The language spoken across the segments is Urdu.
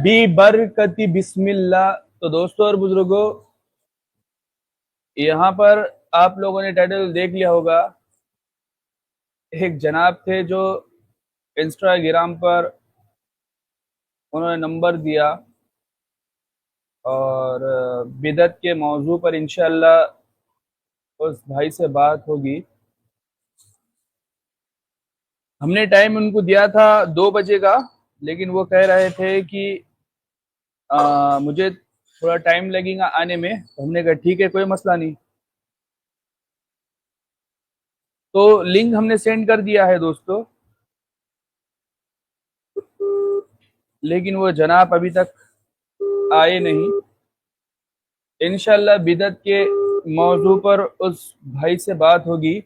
بی برکتی بسم اللہ. تو دوستوں اور بزرگوں، یہاں پر آپ لوگوں نے ٹائٹل دیکھ لیا ہوگا. ایک جناب تھے جو انسٹاگرام پر انہوں نے نمبر دیا اور بدعت کے موضوع پر انشاءاللہ اس بھائی سے بات ہوگی. ہم نے ٹائم ان کو دیا تھا 2 بجے کا، لیکن وہ کہہ رہے تھے کہ مجھے تھوڑا ٹائم لگے گا آنے میں. تو ہم نے کہا ٹھیک ہے، کوئی مسئلہ نہیں. تو لنک ہم نے سینڈ کر دیا ہے دوستو، لیکن وہ جناب ابھی تک آئے نہیں. انشاءاللہ بدعت کے موضوع پر اس بھائی سے بات ہوگی.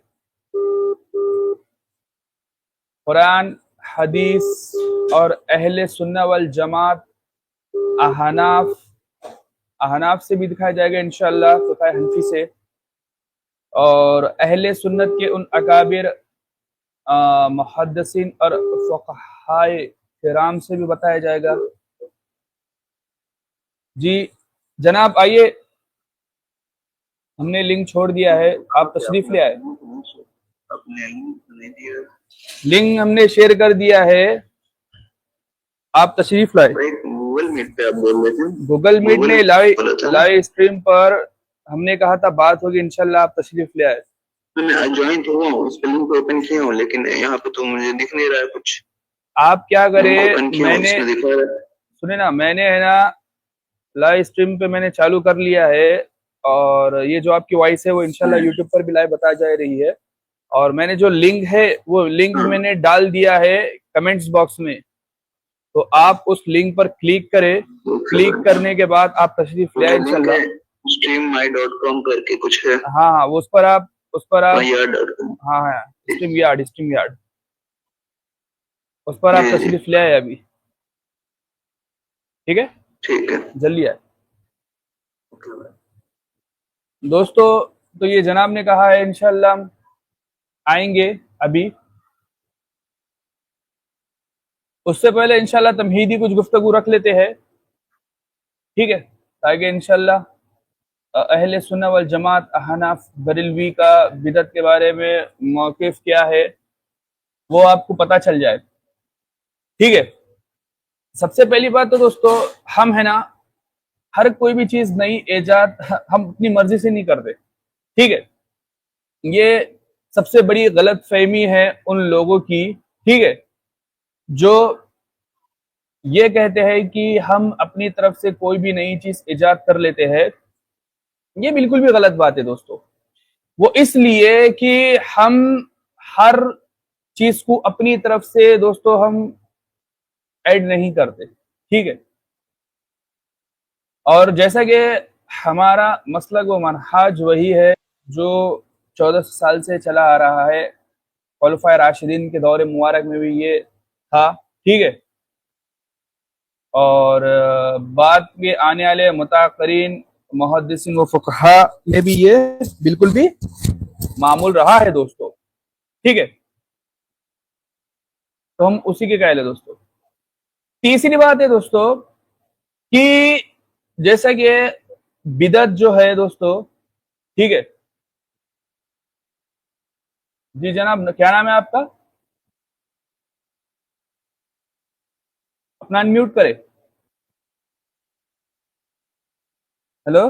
قرآن، حدیث اور اہل سنہ والجماعت احناف سے بھی دکھایا جائے گا انشاءاللہ، فقہ حنفی سے، اور اہل سنت کے ان اکابر محدثین اور فقہائے کرام سے بھی بتایا جائے گا. جی جناب آئیے، ہم نے لنک چھوڑ دیا ہے، آپ تشریف لے آئے. لنک ہم نے شیئر کر دیا ہے، آپ تشریف لائے. گوگل میٹ پہ آپ بول رہے تھے؟ گوگل میٹ میں لائیو اسٹریم پر ہم نے کہا تھا بات ہوگی انشاءاللہ، آپ تشریف لے آئے. میں جوائن ہوا ہوں، اس پہ لنک اوپن کیا ہوں، لیکن یہاں پہ تو مجھے دکھ نہیں رہا ہے کچھ. آپ کیا کرے، میں نے سنے نا، میں نے ہے نا لائیو اسٹریم پہ میں نے چالو کر لیا ہے، اور یہ جو آپ کی وائس ہے وہ انشاءاللہ یوٹیوب پر بھی لائیو بتا جا رہی ہے. اور میں نے جو لنک ہے وہ لنک میں نے ڈال دیا ہے کمنٹس باکس میں. تو آپ اس لنک پر کلک کریں. کلک کرنے کے بعد آپ تشریف لے آئے انشاءاللہ. streamy.com کر کے کچھ ہے. ہاں اس پر آپ ہاں اسٹریم یارڈ اس پر آپ تشریف لے آئے ابھی. ٹھیک ہے، جلدی آئے دوستو. تو یہ جناب نے کہا ہے انشاءاللہ ہم آئیں گے ابھی. اس سے پہلے انشاءاللہ تمہیدی کچھ گفتگو رکھ لیتے ہیں، ٹھیک ہے، تاکہ انشاءاللہ اہل سنہ والجماعت احناف بریلوی کا بدعت کے بارے میں موقف کیا ہے وہ آپ کو پتہ چل جائے. ٹھیک ہے. سب سے پہلی بات تو دوستو، ہم ہے نا ہر کوئی بھی چیز نئی ایجاد ہم اپنی مرضی سے نہیں کرتے. ٹھیک ہے، یہ سب سے بڑی غلط فہمی ہے ان لوگوں کی، ٹھیک ہے، جو یہ کہتے ہیں کہ ہم اپنی طرف سے کوئی بھی نئی چیز ایجاد کر لیتے ہیں. یہ بالکل بھی غلط بات ہے دوستو. وہ اس لیے کہ ہم ہر چیز کو اپنی طرف سے دوستو ہم ایڈ نہیں کرتے. ٹھیک ہے، اور جیسا کہ ہمارا مسلک و منہاج وہی ہے جو 14 سال سے چلا آ رہا ہے. خلفائے راشدین کے دور مبارک میں بھی یہ تھا. ٹھیک ہے، اور بعد کے آنے والے متاخرین محدثین و فقہا میں بھی یہ بالکل بھی معمول رہا ہے دوستو. ٹھیک ہے، تو ہم اسی کے قائل ہیں دوستو. تیسری بات ہے دوستو کہ جیسا کہ بدعت جو ہے دوستو، ٹھیک ہے، جی جناب کیا نام ہے آپ کا؟ اپنا انمیوٹ کرے. ہیلو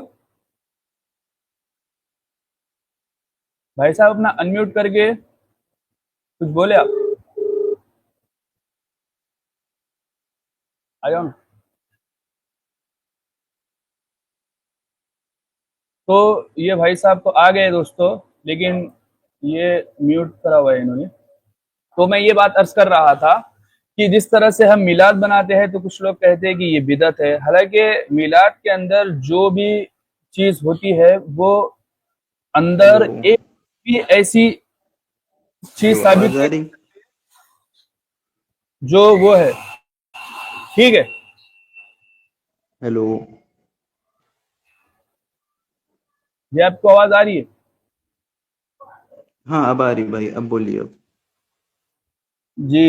بھائی صاحب، اپنا انمیوٹ کر کے کچھ بولے. آپ آ جاؤ نا. تو یہ بھائی صاحب تو آ گئے دوستو، لیکن یہ میوٹ کرا ہوا ہے انہوں نے. تو میں یہ بات عرض کر رہا تھا کہ جس طرح سے ہم میلاد بناتے ہیں تو کچھ لوگ کہتے ہیں کہ یہ بدعت ہے. حالانکہ میلاد کے اندر جو بھی چیز ہوتی ہے وہ اندر ایک بھی ایسی چیز ثابت نہیں جو وہ ہے. ٹھیک ہے، ہیلو، یہ آپ کو آواز آ رہی ہے؟ ہاں اب آ رہی بھائی، اب بولیے. اب جی،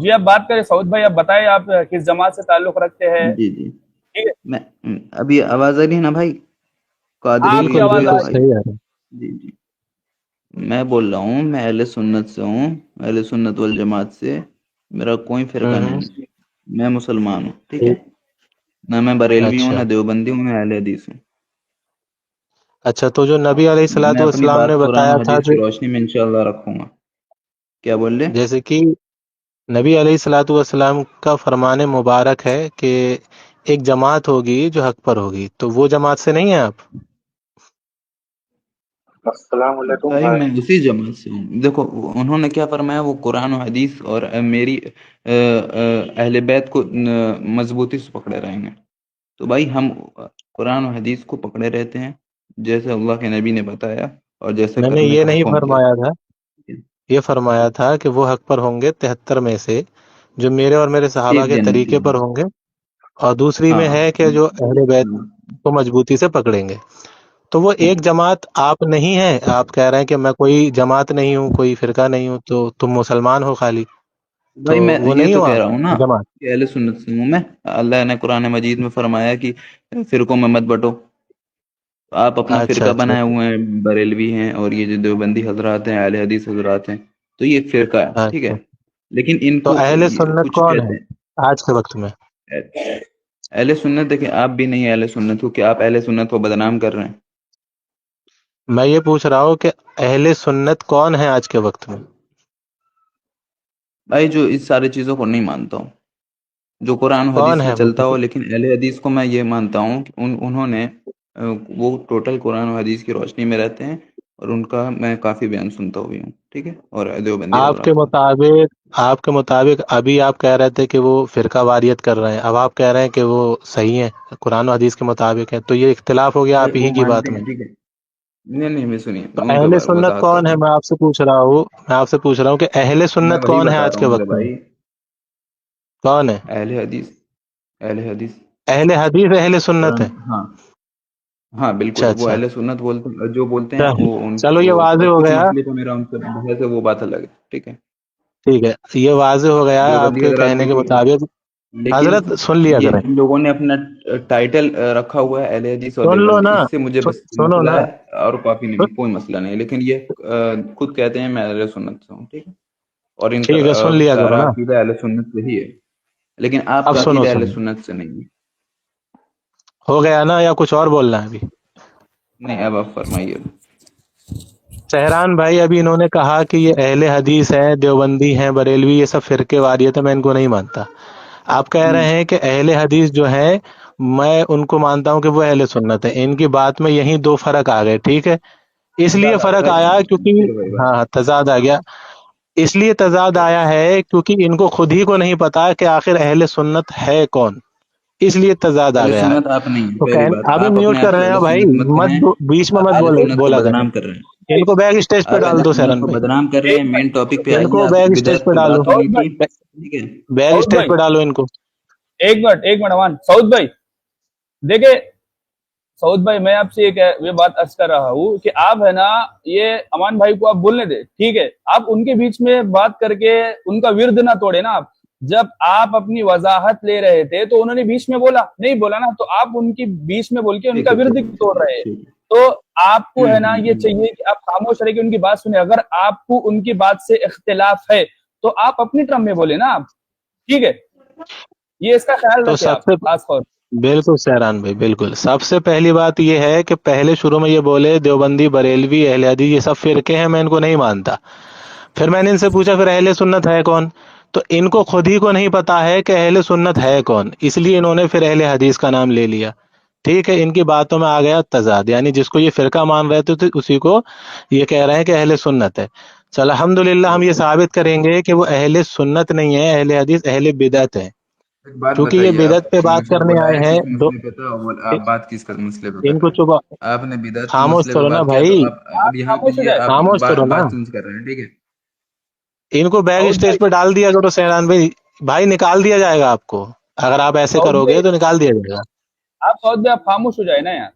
جی آپ بات کریں سعود بھائی, آپ بتائیں آپ کس جماعت سے تعلق رکھتے ہیں. جی جی ٹھیک ہے, میں ابھی آواز آ رہی ہے نا بھائی؟ ہاں آپ قادری کی بالکل آواز یا آ بالکل رہی بھائی؟ صحیح ہے. جی جی میں بول رہا ہوں میں اہل سنت سے ہوں, اہل سنت والجماعت سے. میرا کوئی فرقہ نہیں ہے, میں مسلمان ہوں, ٹھیک ہے. نہ میں بریلوی ہوں, اچھا نہ دیوبندی ہوں, میں اہل حدیث ہوں. اچھا, تو جو نبی علیہ میں الصلوۃ اپنی والسلام نے بات قرآن بتایا و تھا حدیث کی کہ روشنی میں انشاءاللہ رکھوں گا. کیا بول رہے؟ جیسے کہ نبی علیہ الصلوۃ والسلام کا فرمان مبارک ہے کہ ایک جماعت ہوگی جو حق پر ہوگی, تو وہ جماعت سے نہیں ہیں آپ؟ السلام علیکم بھائی بھائی. میں اسی جماعت سے ہوں. دیکھو انہوں نے کیا فرمایا, وہ قرآن و حدیث اور میری اہل بیت کو مضبوطی سے پکڑے رہیں گے. تو بھائی ہم قرآن و حدیث کو پکڑے رہتے ہیں جیسے اللہ کے نبی نے بتایا اور جیسے میں نے کرنے یہ کا نہیں حکم کیا. فرمایا تھا, یہ فرمایا تھا کہ وہ حق پر ہوں گے 73 میں سے جو میرے اور میرے صحابہ ایک کے جنتی طریقے پر ہوں گے, اور دوسری میں ہاں ہے کہ جو اہل بیت کو مضبوطی سے پکڑیں گے. تو وہ ایک جماعت آپ نہیں ہیں. آپ کہہ رہے ہیں کہ میں کوئی جماعت نہیں ہوں, کوئی فرقہ نہیں ہوں, تو تم مسلمان ہو خالی, تو بھائی میں وہ یہ نہیں تو ہو کہہ آپ رہا ہوں نا جماعت. کہ اہل سنت سے ہوں میں. اللہ نے قرآن مجید میں فرمایا کہ فرقوں میں مت بٹو. آپ اپنا اچھا فرقہ اچھا بنائے ہوئے ہیں, بریلوی ہیں, اور یہ جو دیوبندی حضرات ہیں, اہل حدیث حضرات ہیں, تو یہ ایک فرقہ ہے, ٹھیک ہے. اچھا, لیکن ان تو کو اہل سنت کچھ کون ہے کہتے ہیں آج کے وقت میں؟ اہل سنت. دیکھیں آپ بھی نہیں اہل سنت ہو, کہ آپ اہل سنت کو بدنام کر رہے ہیں. میں یہ پوچھ رہا ہوں کہ اہل سنت کون ہے آج کے وقت میں؟ بھائی جو اس ساری چیزوں کو نہیں مانتا ہوں, جو قرآن و کون حدیث ہے میں وہ چلتا ہو. لیکن اہل حدیث کو میں یہ مانتا ہوں کہ انہوں نے وہ ٹوٹل قرآن و حدیث کی روشنی میں رہتے ہیں, اور ان کا میں کافی بیان سنتا ہوئی ہوں, ٹھیک ہے. اور دیوبندی حضرات کا. آپ کے مطابق ابھی آپ کہہ رہے تھے کہ وہ فرقہ واریت کر رہے ہیں, اب آپ کہہ رہے ہیں کہ وہ صحیح ہے, قرآن و حدیث کے مطابق ہے, تو یہ اختلاف ہو گیا بھائی آپ ہی وہ کی بات مانتے میں. ہیں, ٹھیک ہے. نہیں میں سنیے, تو میں ان اہل کا سنت وضاحت کون کرتا ہے, ہوں. میں آپ سے پوچھ رہا ہوں, کہ اہل میں سنت وہی کون ہے بتا آج رہا کے ہوں میرے وقت میں؟ بھائی. کون ہے اہل حدیث, اہل حدیث اہل حدیث؟ اہل سنت قرآن, ہے؟ ہاں ہاں بالکل. اچھا وہ اچھا, اہل سنت بولتے جو بولتے ہیں وہ ان چلو یہ کو واضح بس ہو کچھ گیا. مسئلے پہ میرا ان سے بحث ہے, وہ بات الگ ہے, ٹھیک ہے. ٹھیک ہے, یہ واضح ہو گیا آپ دیوبندی کے حضرات کہنے بھی کے ٹھیک ہے, مطابق. لیکن حضرت سن لیا یہ کریں, ان لوگوں نے اپنا ٹائٹل رکھا ہوا ہے اہل حدیث اور سن لو دیوبندی. نا, اس سے مجھے بس سنو مسئلہ نا. ہے, اور کافی نہیں, کوئی مسئلہ نہیں. لیکن یہ خود کہتے ہیں میں اہل سنت سے ہوں, ٹھیک ہے. اور ان کا ٹھیک ہے, سن لیا کرو سارا نا. عقیدہ اہل سنت سے ہی ہے, لیکن آپ اب کا سنو عقیدہ اہل سنو, سنت سے نہیں ہے. ہو گیا نا, یا کچھ اور بولنا ہے ابھی؟ نہیں, اب آپ فرمائیے. سہران بھائی, ابھی انہوں نے کہا کہ یہ اہل حدیث ہیں, دیوبندی ہیں, بریلوی, یہ سب فرقے واریت ہے, میں ان کو نہیں مانتا. آپ کہہ رہے ہیں کہ اہل حدیث جو ہیں میں ان کو مانتا ہوں کہ وہ اہل سنت ہے. ان کی بات میں یہیں دو فرق آ گئے, ٹھیک ہے. اس لیے زیادہ فرق بھائی آیا کیونکہ, چلو بھائی بات. ہاں تضاد آ گیا. اس لیے تضاد آیا ہے کیونکہ ان کو خود ہی کو نہیں پتا کہ آخر اہل سنت ہے کون, اس لیے تضاد آ اہل گیا ہے. سنت آپ نہیں ہیں, تو پہلی بات. ابھی آپ میوٹ اپنے کر آپ کو رہے اہل ہیں بھائی, سنت مت کہیں. بیچ میں مت اہل سنت کو بولا کریں. بدنام کر رہے ہیں. ان کو بیگ اسٹیج پہ ایک اہل ڈال دو سنت سہران کو بھائی, بدنام کر رہے ہیں. ایک مین ٹاپک پہ ان آئیے. کو آپ بیگ کی اسٹیج بدعت پہ کی ڈالو, بات ہو سعود رہی بھائی, تھی, ٹھیک ہے. بیگ سعود اسٹیج بھائی, پہ ڈالو ان کو. ایک منٹ امان, سعود بھائی دیکھیں. سعود بھائی میں آپ سے یہ بات عرض کر رہا ہوں کہ آپ ہے نا, یہ امان بھائی کو آپ بولنے دیں, ٹھیک ہے. آپ ان کے بیچ میں بات کر کے ان کا ورد نہ توڑے نا. آپ جب آپ اپنی وضاحت لے رہے تھے تو انہوں نے بیچ میں نہیں بولا نا, تو آپ ان کی بیچ میں بول کے ان ٹھیک کا ہے, ورد ٹھیک ہے, کیوں توڑ رہے ہیں؟ ٹھیک ہے. تو آپ کو ہے نا یہ چاہیے کہ آپ خاموش رہے کہ ان کی بات سنیں. اگر آپ کو ان کی بات سے اختلاف ہے تو آپ اپنی ٹرم میں بولے نا آپ, ٹھیک ہے. یہ اس کا خیال تو رکھے سب آپ سے خاص طور. بالکل سہران بھائی, بالکل. سب سے پہلی بات یہ ہے کہ پہلے شروع میں یہ بولے دیوبندی, بریلوی, اہل حدیث یہ سب فرقے ہیں, میں ان کو نہیں مانتا. پھر میں نے ان سے پوچھا پھر اہل سنت ہے کون, تو ان کو خود ہی کو نہیں پتا ہے کہ اہل سنت ہے کون, اس لیے انہوں نے پھر اہل حدیث کا نام لے لیا, ٹھیک ہے. ان کی باتوں میں آ گیا تضاد, یعنی جس کو یہ فرقہ مان رہے تھے اسی کو یہ کہہ رہے ہیں کہ اہل سنت ہے. چل الحمدللہ, ہم یہ ثابت کریں گے کہ وہ اہل سنت نہیں ہے, اہل حدیث اہل بدعت ہے. ایک بات چونکہ یہ بتائیے, بدعت آپ پہ بات مجھے کرنے بولا آئے ہے ہیں کس مسئلے پہ تھا, اور آپ بات کس کا مسئلے پہ کر ان رہے کو ہیں. چپ, آپ نے بدعت کے خاموش مسئلے پہ کرو نا بات کیا, تو بھائی, اب آپ یہاں پہ خاموش ہو یہ جائے. آپ خاموش کرو نا. بات چینج کر رہے ہیں, ٹھیک ہے. ان کو بیگ سعود اسٹیج بھائی, پہ ڈال دیا کرو سہران بھائی. بھائی نکال دیا جائے گا آپ کو, اگر آپ ایسے سعود کرو بھائی, گے تو نکال دیا جائے گا. سعود بھائی آپ خاموش ہو جائے نا یار.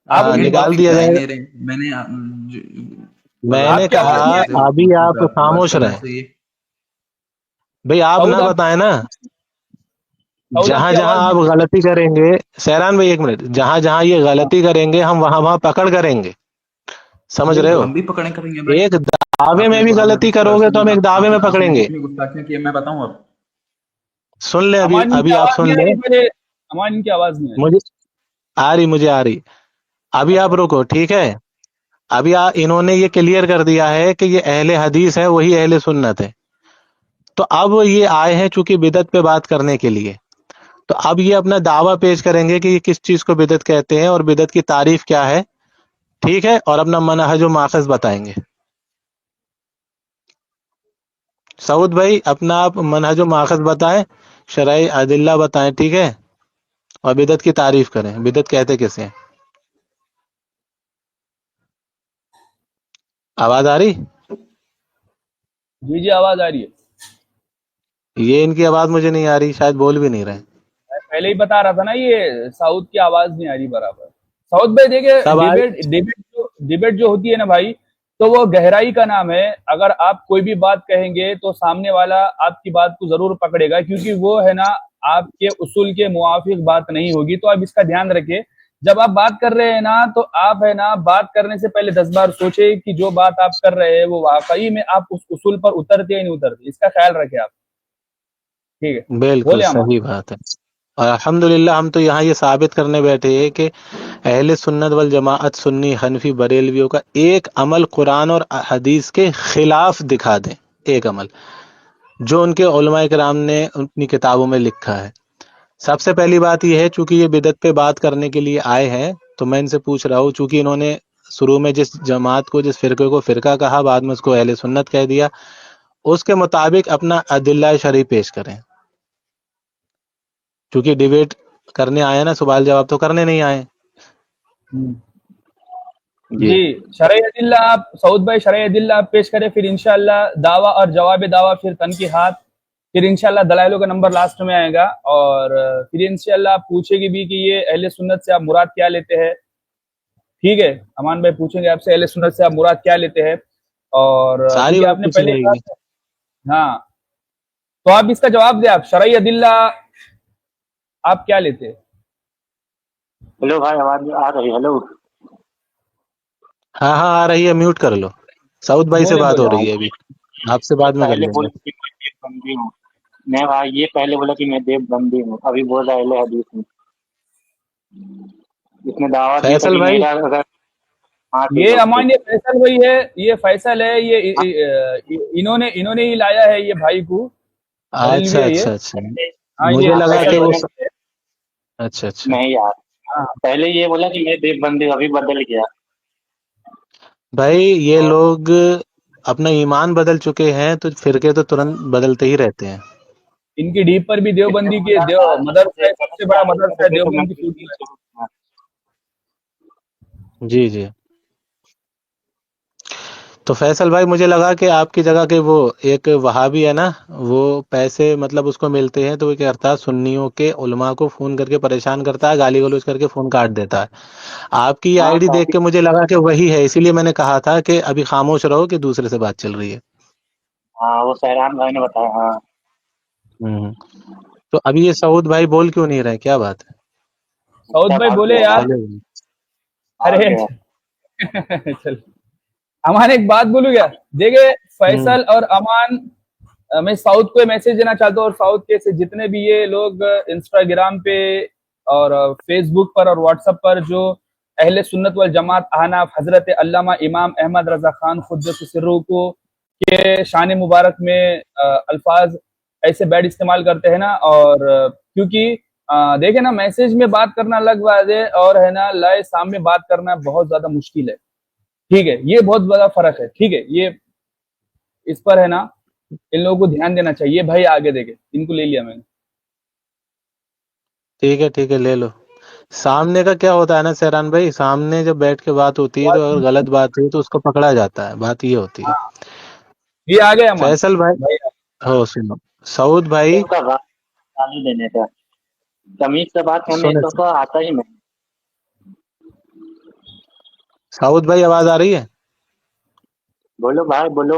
آپ آپ ان کی مین بات نکال ٹاپک دیا پہ آ ہی جائے گا. نہیں رہے. میں نے میں نے وضاحت کیا آپ کی تھی آواز کہا نہیں آپ آ سے, رہی. ابھی آپ بات خاموش کرنا رہیں. چاہیے. بھائی آپ سعود نہ آپ بتائیں نا، سعود آپ جہاں کی جہاں آواز آپ نہیں غلطی کریں گے، سیران بھائی ایک منٹ، جہاں جہاں یہ ہاں غلطی کریں گے ہم وہاں وہاں پکڑ کریں گے، سمجھ رہے بالکل ہو؟ ہم بھی پکڑیں کریں گے بھائی. ایک دعوے آپ میں نے بھی قرآن غلطی حدیث کو کرو گے ایسے تو نہیں، ہم ایک دعوے میں آپ پکڑیں نے گے. جتنی گستاخیاں کی ہیں، میں بتاؤں اب. سن لیں، ابھی امان ان کی ابھی آپ آواز سن نہیں آ لیں. رہی پہلے، امان ان کی آواز نہیں آ رہی. مجھے مجھے آ رہی. ابھی آپ اچھا رکو، ٹھیک ہے. ابھی انہوں نے یہ کلیئر کر دیا ہے کہ یہ اہل حدیث ہے، وہی اہل سنت ہے. تو اب یہ آئے ہیں چونکہ بدعت پہ بات کرنے کے لیے، تو اب یہ اپنا دعویٰ پیش کریں گے کہ یہ کس چیز کو بدعت کہتے ہیں اور بدعت کی تعریف کیا ہے، ٹھیک ہے، اور اپنا منہج و ماخذ بتائیں گے. سعود بھائی اپنا آپ منہج و ماخذ بتائیں، شرعی ادلہ بتائیں، ٹھیک ہے، اور بدعت کی تعریف کریں، بدعت کہتے کسے ہیں. آواز آ رہی؟ جی جی آواز آ رہی ہے. یہ ان کی آواز مجھے نہیں آ رہی، شاید بول بھی نہیں رہے. میں پہلے ہی بتا رہا تھا نا، یہ سعود کی آواز نہیں آ رہی برابر. سعود بھائی دیکھیں، سب آئے. ڈیبیٹ جو ہوتی ہے نا بھائی، تو وہ گہرائی کا نام ہے. اگر آپ کوئی بھی بات کہیں گے تو سامنے والا آپ کی بات کو ضرور پکڑے گا، کیونکہ وہ ہے نا آپ کے اصول کے موافق بات نہیں ہوگی. تو آپ اس کا دھیان رکھیں، جب آپ بات کر رہے ہیں نا تو آپ ہے نا بات کرنے سے پہلے 10 بار سوچے کہ جو بات آپ کر رہے ہیں وہ واقعی میں آپ اس اصول پر اترتے یا نہیں اترتے. اس کا خیال رکھیں آپ. ٹھیک ہے، بالکل بولے امان. صحیح بات ہے. اور الحمدللہ ہم تو یہاں یہ ثابت کرنے بیٹھے ہیں کہ اہل سنت والجماعت سنی حنفی بریلویوں کا ایک عمل قرآن اور حدیث کے خلاف دکھا دیں، ایک عمل جو ان کے علماء کرام نے اپنی کتابوں میں لکھا ہے. سب سے پہلی بات یہ ہے، چونکہ یہ بدعت پہ بات کرنے کے لیے آئے ہیں تو میں ان سے پوچھ رہا ہوں، چونکہ انہوں نے شروع میں جس جماعت کو، جس فرقے کو فرقہ کہا، بعد میں اس کو اہل سنت کہہ دیا، اس کے مطابق اپنا ادلہ شرعی پیش کریں. چونکہ ڈیبیٹ کرنے آئے نا، سوال جواب تو کرنے نہیں آئے. جی شرعی ادلہ آپ سعود بھائی، شرعی ادلہ آپ پیش کریں، پھر انشاءاللہ دعویٰ اور جواب دعویٰ، پھر تنقیحات، پھر انشاءاللہ دلائلوں کا نمبر لاسٹ میں آئے گا. اور پھر انشاءاللہ آپ پوچھے گی بھی کہ یہ اہل سنت سے آپ مراد کیا لیتے ہیں. ٹھیک ہے، امان بھائی پوچھیں گے آپ سے اہل سنت سے آپ مراد کیا لیتے ہیں. اور ساری کیونکہ آپ بات نے پوچھی پہلے جائے کہا گی. تھا. ہاں، تو آپ اس کا جواب دیں، آپ شرعی ادلہ آپ کیا لیتے ہیں. ہلو بھائی، آواز آ رہی؟ ہلو ہاں ہاں آ رہی ہے، میوٹ کر لو. سعود بھائی سے بولے بات بولے. ہو بھائی، رہی ہے ابھی، آپ سے یہ بعد میں کر پہلے لیں گے. بولا کہ میں دیو بندی ہوں. میں بھائی یہ پہلے بولا کہ میں دیو بندی ہوں، ابھی بول رہا ہے اہل حدیث ہوں. اس نے دعویٰ دیا تھا فیصل کہ بھائی، میرا اگر... ہاں ٹھیک ہے، یہ اوکے. امان، یہ فیصل بھائی ہے، یہ فیصل ہے، یہ انہوں نے ہی لایا ہے یہ بھائی کو. بریلوی اچھا ہے یہ. اچھا اچھا، ہاں مجھے یہ ہاں لگا پہلے کہ فیصل وہ بولا بریلوی ہے. اچھا اچھا. نہیں یار، ہاں پہلے یہ بولا کہ میں دیو بندی ہوں، ابھی بدل گیا. بھائی یہ اور لوگ اپنا ایمان بدل چکے ہیں تو فرقے تو ترنت بدلتے ہی رہتے ہیں. ان کی ڈیپ پر بھی اس نے دیوبندی کی بولا مدرسہ ہے، سب سے بڑا ثابت مدرسہ کرو ہے گے تو میں دیوبند کی فوٹو بالکل ہے. ضرور. ہاں جی جی. تو فیصل بھائی مجھے لگا کہ آپ کی جگہ کے وہ ایک وہابی ہے نا، وہ پیسے مطلب اس کو ملتے ہیں تو وہ کیا کرتا ہے، سنیوں کے علماء کو فون کر کے پریشان کرتا ہے، گالی گلوچ کر کے فون کاٹ دیتا ہے. آپ کی ہاں آئی ڈی دیکھ کافی. کے مجھے لگا کہ وہی ہے، اسی لیے میں نے کہا تھا کہ ابھی خاموش رہو کہ دوسرے سے بات چل رہی ہے. ہاں وہ سہران بھائی نے بتایا. ہاں ہوں. تو ابھی یہ سعود بھائی بول کیوں نہیں رہے، کیا بات ہے؟ سعود اچھا بھائی بھاگ بولے گیا. یار. چلے. بھاگ ارے گیا. چل، امان ایک بات بولوں گیا. دیکھے ہوں. فیصل اور امان، میں ساؤتھ کو میسج دینا چاہتا ہوں، اور ساؤتھ کے سے جتنے بھی یہ لوگ انسٹاگرام پہ اور فیس بک پر اور واٹس ایپ پر جو اہل سنت والجماعت احناف حضرت علامہ امام احمد رضا خان قدس سرہ کو کے شان مبارک میں الفاظ ایسے بیڈ استعمال کرتے ہیں نا، اور کیونکہ دیکھیں نا، میسج میں بات کرنا الگ بات ہے، اور ہے نا لائے سامنے بات کرنا بہت زیادہ مشکل ہے. ٹھیک ہے، یہ بہت بڑا فرق ہے. ٹھیک ہے، یہ اس پر ہے نا ان لوگوں کو دھیان دینا چاہیے. بھائی آگے دیکھیں، ان کو لے لیا میں نے. ٹھیک ہے ٹھیک ہے، لے لو. سامنے کا کیا ہوتا ہے نا سہران بھائی، سامنے جب بیٹھ کے بات ہوتی ہے تو اگر غلط بات ہوئی تو اس کو پکڑا جاتا ہے، بات یہ ہوتی ہے. یہ آ گئے امان فیصل بھائی، بھائی. ہو سنو، سعود بھائی، اس کا گالی دینے کا، تمیز سے بات کرنے سنے، تو آتا ہی نہیں. سعود بھائی آواز آ رہی ہے؟ بولو بھائی بولو.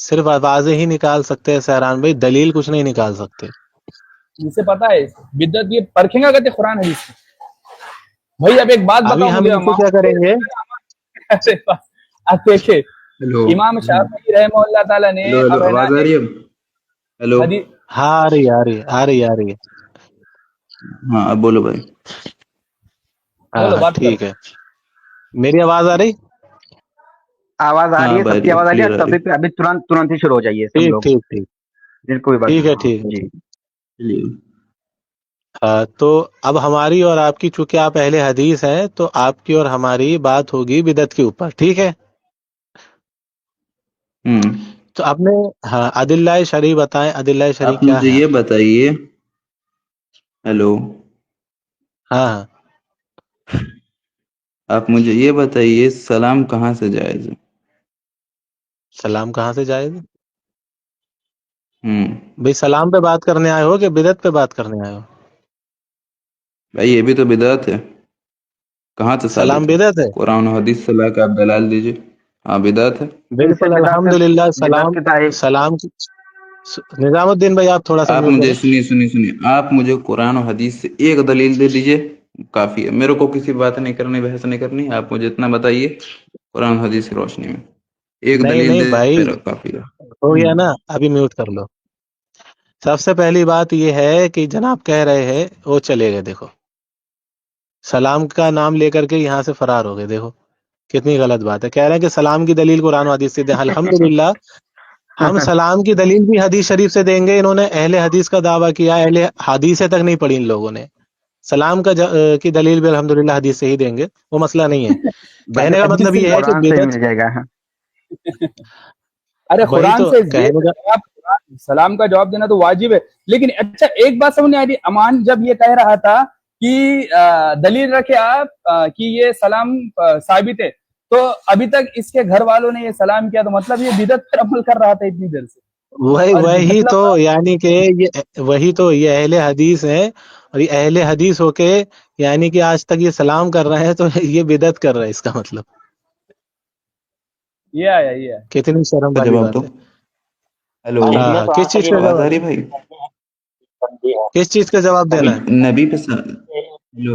صرف آوازیں ہی نکال سکتے ہیں سہران بھائی، دلیل کچھ نہیں نکال سکتے. جسے پتا ہے بدعت یہ پرکھیں گا کہتے قرآن حدیث سے. بھائی اب ایک بات ابھی بتاؤ ہم مجھے، ان کو کیا کریں گے؟ اب دیکھیں ہیلو امام شافعی رحمہ اللہ تعالیٰ نے ہیلو ہیلو اب ہے نا آواز آ ایک رہی ہے؟ ہیلو حدیث. ہاں آ رہی ہے، آ رہی ہے، آ رہی ہے، آ رہی ہے. ہاں اب بولو بھائی. ہاں بولو ہاں بات کرو. ٹھیک ہے. میری آواز آ رہی؟ آواز آ ہاں رہی ہے، سب کی آواز آ رہی ہے. کلیئر آ رہی. ٹاپک پہ ابھی ترنت ہی شروع ہو جائیے سب ٹھیک لوگ، ٹھیک ٹھیک. جن کوئی بات ٹھیک ہے، نہیں. ٹھیک ہے، جی ٹھیک. چلیے. ہاں تو اب ہماری اور آپ کی، چونکہ آپ اہل حدیث ہیں، تو آپ کی اور ہماری بات ہوگی بدعت کے اوپر، ٹھیک ہے؟ تو آپ نے ہاں ادلہ شرعی بتائیں، ادلہ شرعی آپ کیا مجھے ہے یہ آپ کے؟ بتائیے. ہیلو ہاں ہاں. آپ مجھے یہ بتائیے سلام کہاں سے جائز ہے؟ سلام کہاں سے جائے گا ہوں بھائی؟ سلام پہ بات کرنے آئے ہو کہ بدعت پہ بات کرنے آئے ہو؟ بھائی یہ بھی تو بدعت ہے. کہاں سے سلام ثابت ہے؟ بدعت ہے؟ قرآن و حدیث سے لا کے آپ دلال دیجیے. ہاں بدعت ہے. اسے بالکل الحمدللہ. بدعت سلام کی تعریف. سلام نظام الدین بھائی آپ تھوڑا سا آپ میوٹ مجھے کریں. سنیے آپ مجھے قرآن و حدیث سے ایک دلیل دے دیجئے، کافی ہے. میرے کو کسی بات نہیں کرنی، بحث نہیں کرنی. آپ مجھے اتنا بتائیے قرآن و حدیث کی روشنی میں ایک نہیں دلیل نہیں دے بھائی، میرا کافی ہے. ہو گیا نا، ابھی میوٹ کر لو. سب سے پہلی بات یہ ہے کہ جناب کہہ رہے ہیں وہ چلے گئے، دیکھو سلام کا نام لے کر کے یہاں سے فرار ہو گئے. دیکھو کتنی غلط بات ہے. کہہ رہے ہیں کہ سلام کی دلیل قرآن و حدیث سے دیں. الحمدللہ ہم سلام کی دلیل بھی حدیث شریف سے دیں گے. انہوں نے اہل حدیث کا دعویٰ کیا، اہل حدیث تک نہیں پڑھی ان لوگوں نے. سلام کا کی دلیل بھی الحمدللہ حدیث سے ہی دیں گے، وہ مسئلہ نہیں ہے. کہنے کا حدیث مطلب سے یہ ہے کہ قرآن سے ہی بدعت، مل جائے گا. ارے وہی قرآن تو سے کہنے کا. جواب، سلام کا جواب دینا تو واجب ہے. لیکن اچھا ایک بات سمجھ آئی تھی، امان جب یہ کہہ رہا تھا کہ دلیل رکھے آپ کہ یہ سلام ثابت ہے، تو ابھی تک اس کے گھر والوں نے یہ سلام کیا، تو مطلب یہ بدعت پر عمل کر رہا تھا اتنی دیر سے. اور وہی مطلب تو یعنی کہ وہی تو یہ اہل حدیث ہیں، اور یہ اہل حدیث ہو کے یعنی کہ آج تک یہ سلام کر رہے ہیں، تو یہ بدعت کر رہے ہیں. اس کا مطلب یہ آیا. کتنی شرم کا والی جواب بات دو. ہے. ہیلو اس ہاں میں ہاں، تو کس آنسر چیز یہ کا آواز جواب، آ رہی ہے بھائی؟ بندی ہے. کس چیز کا جواب ابھی دینا ہے؟ نبی پہ ہیلو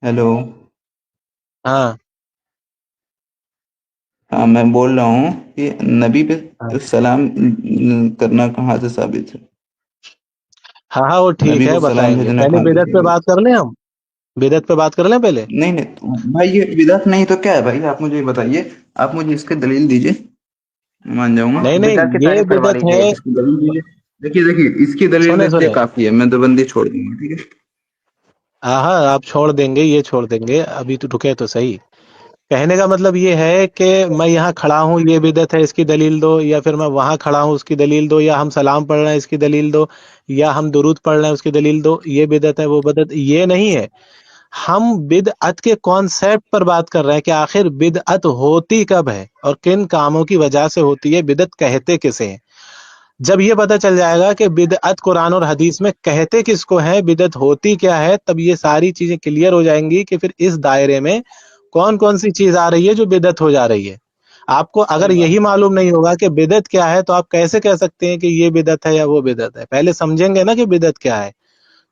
ہیلو ہاں ہاں میں بول رہا ہوں کہ نبی ہاں پہ سلام کرنا کہاں سے ثابت ہے؟ ہاں ہاں، وہ ٹھیک نبی ہے کو سلام بتائیں گے. بھیجنا پہلے کہاں سے بدعت پہ بات کر لیں، ہم بدعت پہ بات کر لیں پہلے. نہیں بھائی یہ بدعت نہیں تو کیا ہے بھائی؟ آپ مجھے یہ بتائیے، آپ مجھے اس کی دلیل دیجیے، مان جاؤں گا. نہیں نہیں، بدعت کی یہ تعریف کروا بدعت لیجیے. ہے. اس کی دلیل دیجیے. دیکھیے اس کی دلیل سنیں دیتے سنیں، کافی ہے. میں دو بندی چھوڑ دوں گا، ٹھیک ہے. ہاں ہاں آپ چھوڑ دیں گے، یہ چھوڑ دیں گے. ابھی تو رکے تو صحیح. کہنے کا مطلب یہ ہے کہ میں یہاں کھڑا ہوں، یہ بدعت ہے، اس کی دلیل دو. یا پھر میں وہاں کھڑا ہوں، اس کی دلیل دو. یا ہم سلام پڑھ رہے ہیں، اس کی دلیل دو. یا ہم درود پڑھ رہے ہیں، اس کی دلیل دو. یہ بدعت ہے، وہ بدعت یہ نہیں ہے. ہم بدعت کے کانسیپٹ پر بات کر رہے ہیں کہ آخر بدعت ہوتی کب ہے اور کن کاموں کی وجہ سے ہوتی ہے، بدعت کہتے کسے ہیں. جب یہ پتہ چل جائے گا کہ بدعت قرآن اور حدیث میں کہتے کس کو ہے، بدعت ہوتی کیا ہے، تب یہ ساری چیزیں کلیئر ہو جائیں گی کہ پھر اس دائرے میں کون کون سی چیز آ رہی ہے جو بدعت ہو جا رہی ہے. آپ کو اگر صحیح بات. یہی معلوم نہیں ہوگا کہ بدعت کیا ہے، تو آپ کیسے کہہ سکتے ہیں کہ یہ بدعت ہے یا وہ بدعت ہے؟ پہلے سمجھیں گے نا کہ بدعت کیا ہے.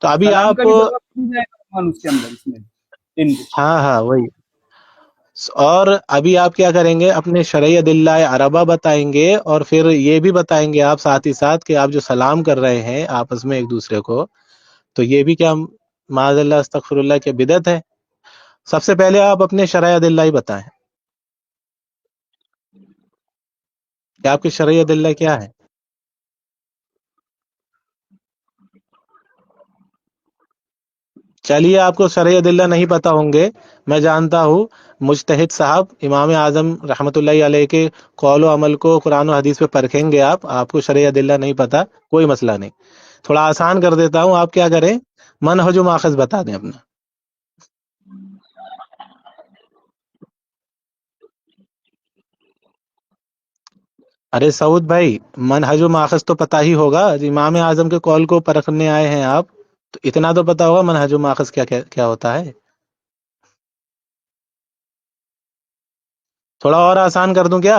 تو ابھی سلام کا آپ، بھی جواب مل جائے گا امان اس کے اندر، اس میں ان کو. ہاں ہاں وہی. اور ابھی آپ کیا کریں گے، اپنے شرعی ادلہ عربہ بتائیں گے، اور پھر یہ بھی بتائیں گے آپ ساتھ ہی ساتھ کہ آپ جو سلام کر رہے ہیں آپس میں ایک دوسرے کو، تو یہ بھی کیا معاذ اللہ استغفر اللہ کی بدعت ہے. سب سے پہلے آپ اپنے شرعی ادلہ ہی بتائیں کہ آپ کی شرعی ادلہ کیا ہے. چلیے آپ کو شرعی ادلہ نہیں پتا ہوں گے، میں جانتا ہوں مجتہد صاحب امام اعظم رحمۃ اللہ علیہ کے قول و عمل کو قرآن و حدیث پہ پرکھیں گے. آپ کو شرعی ادلہ نہیں پتا، کوئی مسئلہ نہیں. تھوڑا آسان کر دیتا ہوں، آپ کیا کریں، منہج و ماخذ بتا دیں اپنا. ارے سعود بھائی، منہج و ماخذ تو پتہ ہی ہوگا، امام اعظم کے قول کو پرکھنے آئے ہیں آپ، تو اتنا تو پتا ہوگا منہج و ماخذ کیا کیا ہوتا ہے. تھوڑا اور آسان کر دوں کیا؟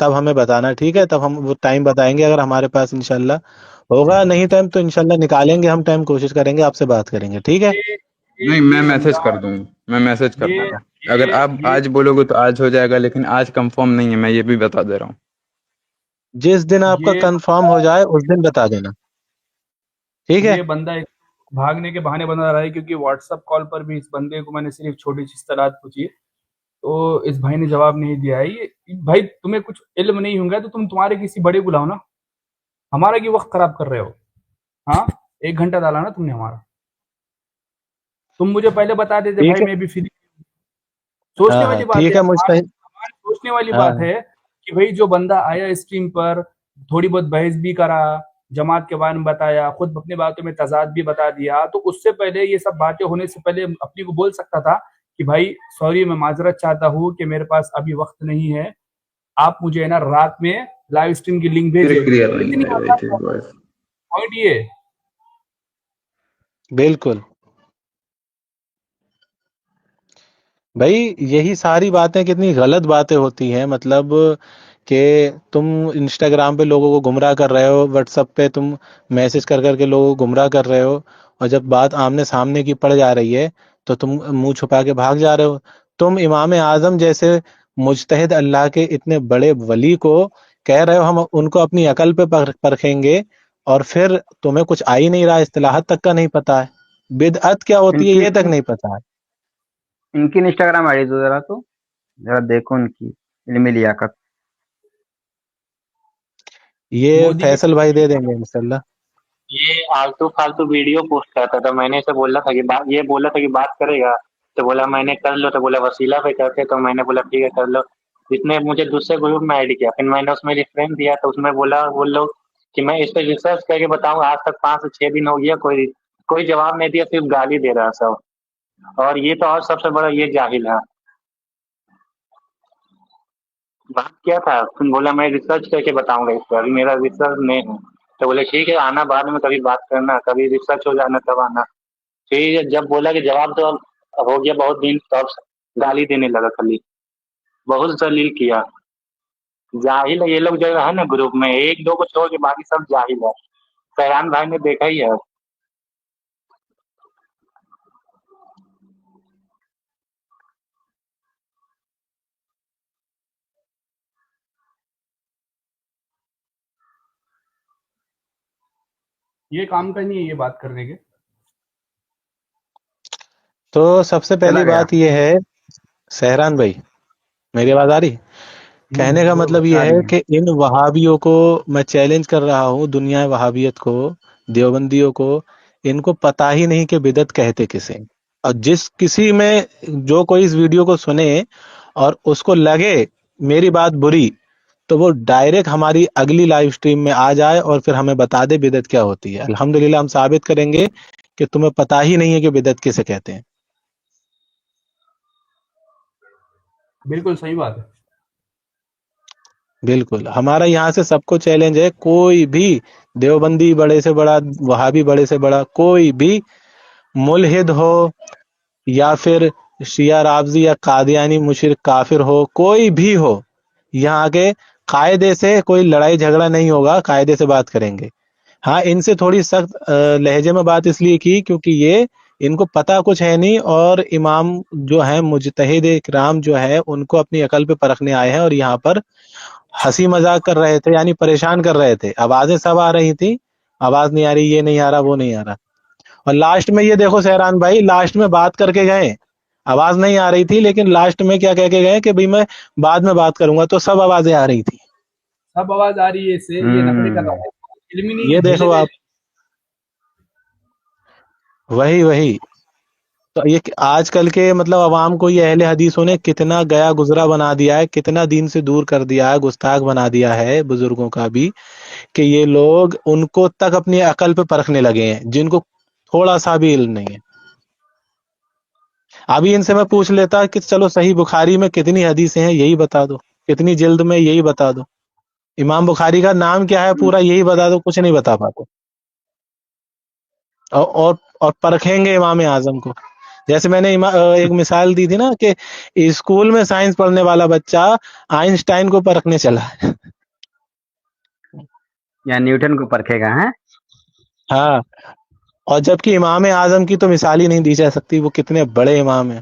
تب ہمیں بتانا، ٹھیک ہے؟ تب ہم وہ ٹائم بتائیں گے، اگر ہمارے پاس انشاءاللہ ہوگا، نہیں ٹائم تو انشاءاللہ نکالیں گے ہم ٹائم، کوشش کریں گے آپ سے بات کریں گے، ٹھیک ہے؟ نہیں میں میسج کر دوں گا، میں میسج کر دوں گا، اگر آپ آج بولو گے تو آج ہو جائے گا، لیکن آج کنفرم نہیں ہے، میں یہ بھی بتا دے رہا ہوں۔ جس دن آپ کا کنفرم ہو جائے اس دن بتا دینا، ٹھیک ہے؟ یہ بندہ ایک بھاگنے کے بہانے بنا رہا ہے، کیونکہ واٹس ایپ کال پر بھی اس بندے کو میں نے صرف چھوٹی سی اصطلاحات پوچھی تو اس بھائی نے جواب نہیں دیا ہے۔ یہ بھائی تمہیں کچھ علم نہیں ہوں گا تو تم تمہارے کسی بڑے کو لاؤ نا، ہمارا کی وقت خراب کر رہے ہو۔ ہاں 1 گھنٹہ ڈالا نا تم نے ہمارا، تم مجھے پہلے بتا دیتے ٹھیک بھائی ہے، میں بھی فری۔ سوچنے ہاں والی بات ٹھیک ہے، ہے، ہماری سوچنے والی ہاں بات ہے کہ بھائی جو بندہ آیا اسٹریم پر، تھوڑی بہت بحث بھی کرا، جماعت کے بارے میں بتایا، خود اپنی باتوں میں تضاد بھی بتا دیا، تو اس سے پہلے یہ سب باتیں ہونے سے پہلے اپنی کو بول سکتا تھا کہ بھائی سوری، میں معذرت چاہتا ہوں کہ میرے پاس ابھی وقت نہیں ہے، آپ مجھے نا رات میں لائیو اسٹریم کی لنک بھیجے۔ کلیئر نہیں اتنی آ رہی آسان تھی بات ہے، بس۔ پوائنٹ یہ ہے۔ بالکل بھائی، یہی ساری باتیں کتنی غلط باتیں ہوتی ہیں، مطلب کہ تم انسٹاگرام پہ لوگوں کو گمراہ کر رہے ہو، واٹس ایپ پہ تم میسج کر کر کے لوگوں کو گمراہ کر رہے ہو، اور جب بات آمنے سامنے کی پڑ جا رہی ہے تو تم منہ چھپا کے بھاگ جا رہے ہو۔ تم امام اعظم جیسے مجتہد اللہ کے اتنے بڑے ولی کو کہہ رہے ہو ہم ان کو اپنی عقل پہ پرکھیں گے، اور پھر تمہیں کچھ آ ہی نہیں رہا، اصطلاحات تک کا نہیں پتا ہے، بدعت کیا ان ہوتی ہے کی یہ تک نہیں پتا ہے۔ ان کی انسٹاگرام آئی ڈی دو ذرا، تو ذرا دیکھو ان کی علمی لیاقت۔ یہ مودی فیصل بھائی دے دیں گے انشاءاللہ۔ یہ آلتو فالتو ویڈیو پوسٹ کرتا تھا، میں نے اسے بولا تھا کہ یہ بولا تھا کہ بات کرے گا، تو بولا میں نے کر لو، تو بولا وسیلہ پہ کرتے، تو میں نے بولا ٹھیک ہے کر لو۔ اس نے مجھے دوسرے گروپ میں ایڈ کیا، پھر میں نے اس میں ریفرنس دیا، تو اس میں بولا وہ لوگ کہ میں اس پہ ریسرچ کر کے بتاؤں، آج تک 5 سے 6 دن ہو گیا، کوئی جواب نہیں دیا، صرف گالی دے رہا سب۔ اور یہ تو اور سب سے بڑا یہ جاہل ہے۔ بات کیا تھا، تم بولا میں ریسرچ کر کے بتاؤں گا اس پہ، ابھی میرا ریسرچ نہیں ہے، تو بولے ٹھیک ہے آنا بعد میں کبھی بات کرنا، کبھی ریسرچ ہو جانا تب آنا۔ پھر جب بولا کہ جواب تو اب ہو گیا بہت دن، تو اب گالی دینے لگا، خالی بہت ذلیل کیا۔ جاہل ہے یہ لوگ جو ہے نا گروپ میں، 1 2 کو چھوڑ کے باقی سب جاہل ہے۔ فیران بھائی نے دیکھا ہی ہے۔ یہ کام کا نہیں ہے یہ بات کرنے کے۔ تو سب سے چلا پہلی گیا۔ بات یہ ہے سہران بھائی، میری آواز آ رہی؟ کہنے کا مطلب یہ آ ہے رہی ہے۔ کہ ان وہابیوں کو میں چیلنج کر رہا ہوں، دنیا وہابیت کو، دیوبندیوں کو، ان کو پتا ہی نہیں کہ بدعت کہتے کسے۔ اور جس کسی میں جو کوئی اس ویڈیو کو سنے اور اس کو لگے میری بات بری، تو وہ ڈائریکٹ ہماری اگلی لائیو سٹریم میں آ جائے اور پھر ہمیں بتا دے بدعت کیا ہوتی ہے۔ الحمدللہ ہم ثابت کریں گے کہ تمہیں پتا ہی نہیں ہے کہ بدعت کسے کہتے ہیں۔ بالکل صحیح بات ہے۔ بالکل، ہمارا یہاں سے سب کو چیلنج ہے، کوئی بھی دیوبندی بڑے سے بڑا، وہابی بڑے سے بڑا، کوئی بھی ملحد ہو یا پھر شیعہ رافضی یا قادیانی مشرک کافر ہو، کوئی بھی ہو، یہاں کے قاعدے سے کوئی لڑائی جھگڑا نہیں ہوگا، قاعدے سے بات کریں گے۔ ہاں ان سے تھوڑی سخت لہجے میں بات اس لیے کی کیونکہ یہ ان کو پتا کچھ ہے نہیں، اور امام جو ہیں مجتہد کرام جو ہے ان کو اپنی عقل پہ پرکھنے آئے ہیں، اور یہاں پر ہنسی مذاق کر رہے تھے، یعنی پریشان کر رہے تھے۔ آوازیں سب آ رہی تھی، آواز نہیں آ رہی، یہ نہیں آ رہا، وہ نہیں آ رہا، اور لاسٹ میں یہ دیکھو سہران بھائی، لاسٹ میں بات کر کے گئے، آواز نہیں آ رہی تھی لیکن لاسٹ میں کیا کہہ کے گئے کہ بھئی میں بعد میں بات کروں گا، تو سب آوازیں آ رہی تھی۔ سب آواز آ رہی ہے، اس سے یہ نخرے کر رہا ہے، علم ہی نہیں یہ ہے، ڈھیلے دیکھو آپ، ڈھیلے۔ وہی تو یہ آج کل کے مطلب عوام کو یہ اہل حدیثوں نے کتنا گیا گزرا بنا دیا ہے، کتنا دین سے دور کر دیا ہے، گستاخ بنا دیا ہے بزرگوں کا بھی، کہ یہ لوگ ان کو تک اپنی عقل پہ پرکھنے لگے ہیں جن کو تھوڑا سا بھی علم نہیں ہے۔ ابھی ان سے میں پوچھ لیتا کہ چلو صحیح بخاری میں کتنی حدیثیں ہیں یہی بتا دو، کتنی جلد میں یہی بتا دو، امام بخاری کا نام کیا ہے پورا یہی بتا دو، کچھ نہیں بتا پاتے، اور پرکھیں گے امام اعظم کو۔ جیسے میں نے ایک مثال دی تھی نا کہ اسکول میں سائنس پڑھنے والا بچہ آئنسٹائن کو پرکھنے چلا ہے. یا نیوٹن کو پرکھے گا. ہیں ہاں، اور جبکہ امام اعظم کی تو مثال ہی نہیں دی جا سکتی. وہ کتنے بڑے امام ہیں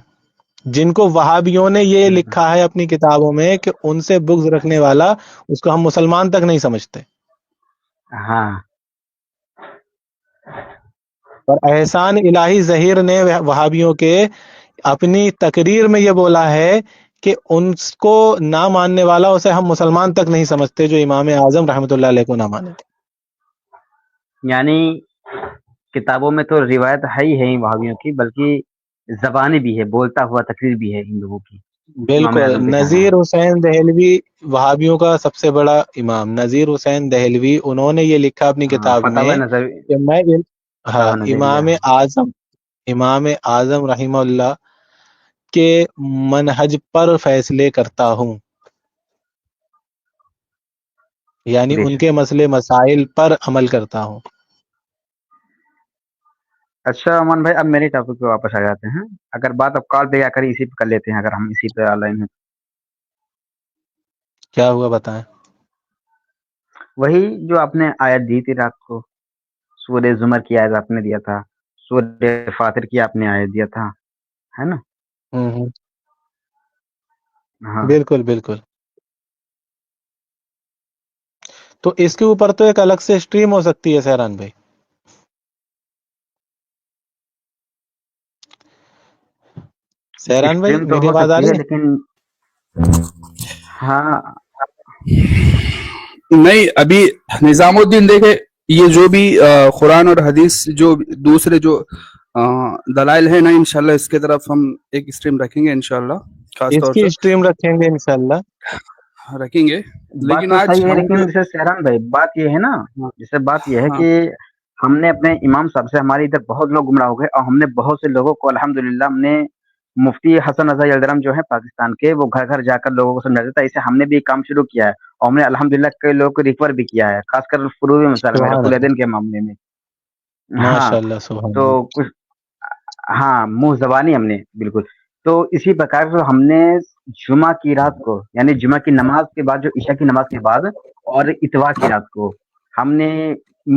جن کو وہابیوں نے یہ لکھا ہے اپنی کتابوں میں کہ ان سے بغض رکھنے والا اس کو ہم مسلمان تک نہیں سمجھتے. ہاں اور احسان الہی ظہیر نے وہابیوں کے اپنی تقریر میں یہ بولا ہے کہ ان کو نہ ماننے والا اسے ہم مسلمان تک نہیں سمجھتے جو امام اعظم رحمۃ اللہ علیہ کو نہ مانے. یعنی کتابوں میں تو روایت ہے ہی ہے وہابیوں کی، بلکہ زبانی بھی ہے، بولتا ہوا تقریر بھی ہے ان لوگوں کی. امام بالکل. اعظم پہ کہنا ہے. نذیر حسین دہلوی وہابیوں کا سب سے بڑا امام نذیر حسین دہلوی، انہوں نے یہ لکھا اپنی ہاں کتاب فتاوی میں نظر کہ میں ہاں فتاوی نظریہ. امام اعظم رحمہ اللہ کے منہج پر فیصلے کرتا ہوں، یعنی بے ان شک. کے مسئلے مسائل پر عمل کرتا ہوں. اچھا امان بھائی، اب میری ٹاپک پہ واپس آ جاتے ہیں. اگر بات اب کال پہ یا کر اسی پہ کر لیتے ہیں، اگر ہم اسی پہ آن لائن ہیں. کیا ہوا بتائیں. وہی جو آپ نے آیت دی تھی رات کو، سورہ زمر کی آیت آپ نے دیا تھا، سورہ فاطر کی آپ نے آیت دیا تھا، ہے نا؟ ہوں، ہاں بالکل بالکل. تو اس کے اوپر تو ایک الگ سے اسٹریم ہو سکتی ہے سہران بھائی. سہران بھائی اسٹریم تو میری ہو آواز آ سکتی رہی ہے، ہے؟ لیکن ہاں نہیں، ابھی نظام الدین دیکھے یہ جو بھی قرآن اور حدیث جو دوسرے جو دلائل ہیں نا، انشاءاللہ اس کے طرف ہم ایک اسٹریم رکھیں گے انشاءاللہ، خاص اس طور کی سے اسٹریم رکھیں گے انشاءاللہ. رکھیں گے. بات لیکن تو آج صحیح ہے، ہم لیکن جیسے سہران بھائی بات یہ ہے نا، جیسے بات یہ ہے ہاں کہ ہم نے اپنے امام صاحب سے، ہمارے ادھر بہت لوگ گمراہ ہو گئے، اور ہم نے بہت سے لوگوں کو الحمدللہ ہم نے مفتی حسن رضا یلدرم جو ہے پاکستان کے، وہ گھر گھر جا کر لوگوں کو سمجھا دیتا ہے. اسے ہم نے بھی ایک کام شروع کیا ہے، اور ہم نے الحمدللہ کئی لوگوں کو ریکور بھی کیا ہے، خاص کر فروغی مسائل میں سبحان رسول اللہ، دین کے معاملے میں. ہاں ماشاء اللہ، سبحان تو اللہ. کچھ، ہاں منہ زبانی ہم نے بالکل. تو اسی پرکار سے ہم نے جمعہ کی رات کو، یعنی جمعہ کی نماز کے بعد، جو عشاء کی نماز کے بعد، اور اتوار کی رات کو ہم نے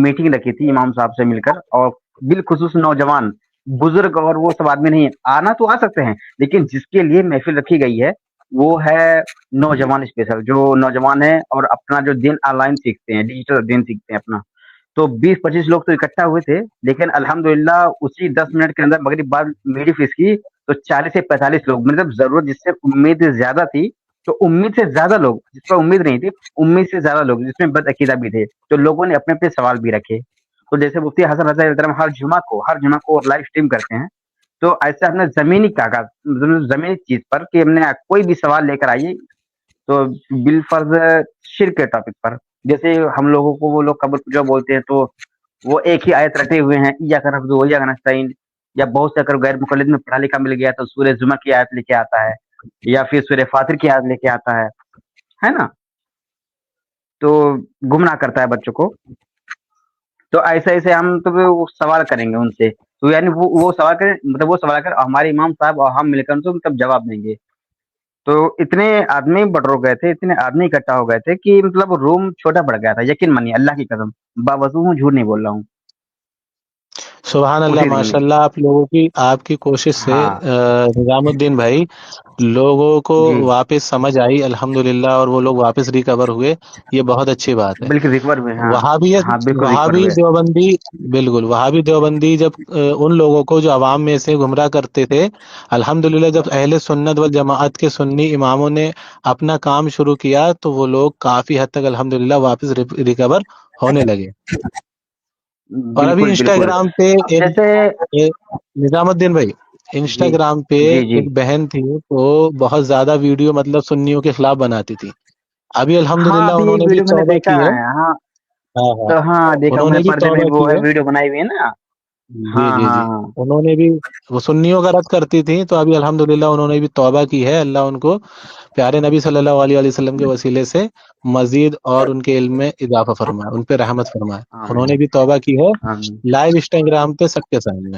میٹنگ رکھی تھی امام صاحب سے مل کر. اور بالخصوص نوجوان، بزرگ اور وہ سب آدمی نہیں، آنا تو آ سکتے ہیں، لیکن جس کے لیے محفل رکھی گئی ہے وہ ہے نوجوان اسپیشل، جو نوجوان ہیں اور اپنا جو دین آن لائن سیکھتے ہیں، ڈیجیٹل دین سیکھتے ہیں اپنا. تو 20-25 لوگ تو اکٹھا ہوئے تھے، لیکن الحمدللہ اسی 10 منٹ کے اندر مغرب بعد میری فیس کی تو 40 سے 45 لوگ، مطلب ضرورت جس سے امید زیادہ تھی، تو امید سے زیادہ لوگ، جس پر امید نہیں تھی، امید سے زیادہ لوگ جس میں بد عقیدہ بھی تھے، تو لوگوں نے اپنے اپنے سوال بھی رکھے. تو جیسے مفتی حسن رضا یلدرم ہر جمعہ کو لائیو اسٹریم کرتے ہیں، تو ایسے ہم نے زمینی کاغذ، زمینی چیز پر کہ ہم نے کوئی بھی سوال لے کر آئیے، تو بالفرض شرک کے ٹاپک پر، جیسے ہم لوگوں کو وہ لوگ قبر جو بولتے ہیں، تو وہ ایک ہی آیت رٹے ہوئے ہیں، یا کا نفذ یا کا نستعین، یا بہت سے اگر غیر مقلد میں پڑھا لکھا مل گیا تو سورہ زمر کی آیت لے کے آتا ہے، یا پھر سورہ فاطر کی آیت لے کے آتا ہے نا؟ تو گمراہ کرتا ہے بچوں کو. تو ایسے ایسے ہم تو وہ سوال کریں گے ان سے، تو یعنی وہ سوال کریں، مطلب وہ سوال کر ہمارے امام صاحب اور ہم مل کر ان کو مطلب جواب دیں گے. تو اتنے آدمی بٹر ہو گئے تھے، اتنے آدمی اکٹھا ہو گئے تھے کہ مطلب روم چھوٹا پڑ گیا تھا. یقین مانیے، اللہ کی قسم، باوضو ہوں، جھوٹ نہیں بول رہا ہوں. سبحان اللہ، اسی دن ماشاء اللہ. آپ کی کوشش سے ہاں نظام الدین بھائی لوگوں کو جی واپس سمجھ آئی الحمدللہ، اور وہ لوگ واپس ریکور ہوئے. یہ بہت اچھی بات ہے. بالکل ریکور ہوئے. ہاں ہاں بالکل ریکور وہابی ہوئے. دیوبندی، بالکل وہابی دیوبندی جب ان لوگوں کو جو عوام میں سے گمراہ کرتے تھے، الحمدللہ جب اہل سنت والجماعت کے سنی اماموں نے اپنا کام شروع کیا تو وہ لوگ کافی حد تک الحمدللہ واپس ریکور ہونے لگے. اور ابھی بالکل بالکل. انسٹاگرام پہ اب جیسے نظام الدین بھائی، جی انسٹاگرام پہ جی جی ایک بہن تھی، تو بہت زیادہ ویڈیو مطلب سنیوں کے خلاف بناتی تھی. ابھی ہاں، الحمدللہ ابھی انہوں ایک نے بھی ویڈیو میں نے توبہ دیکھا کی ہے. ہے. ہاں ہاں ہاں، تو ہاں دیکھا انہوں میں نے نے، بھی پردے میں توبہ وہ کی ہے ہے. ویڈیو بنائی ہوئی ہے نا. جی ہاں جی ہاں جی، ہاں. انہوں نے بھی، وہ سنیوں کا رد کرتی تھی، تو ابھی الحمدللہ انہوں نے بھی توبہ کی ہے. اللہ ان کو پیارے نبی صلی اللہ علیہ وسلم کے وسیلے سے مزید اور ان کے علم میں اضافہ فرمائے، ان پہ رحمت فرمائے. انہوں آمین نے بھی توبہ کی ہے آمین. لائیو انسٹاگرام پہ سب کے سامنے.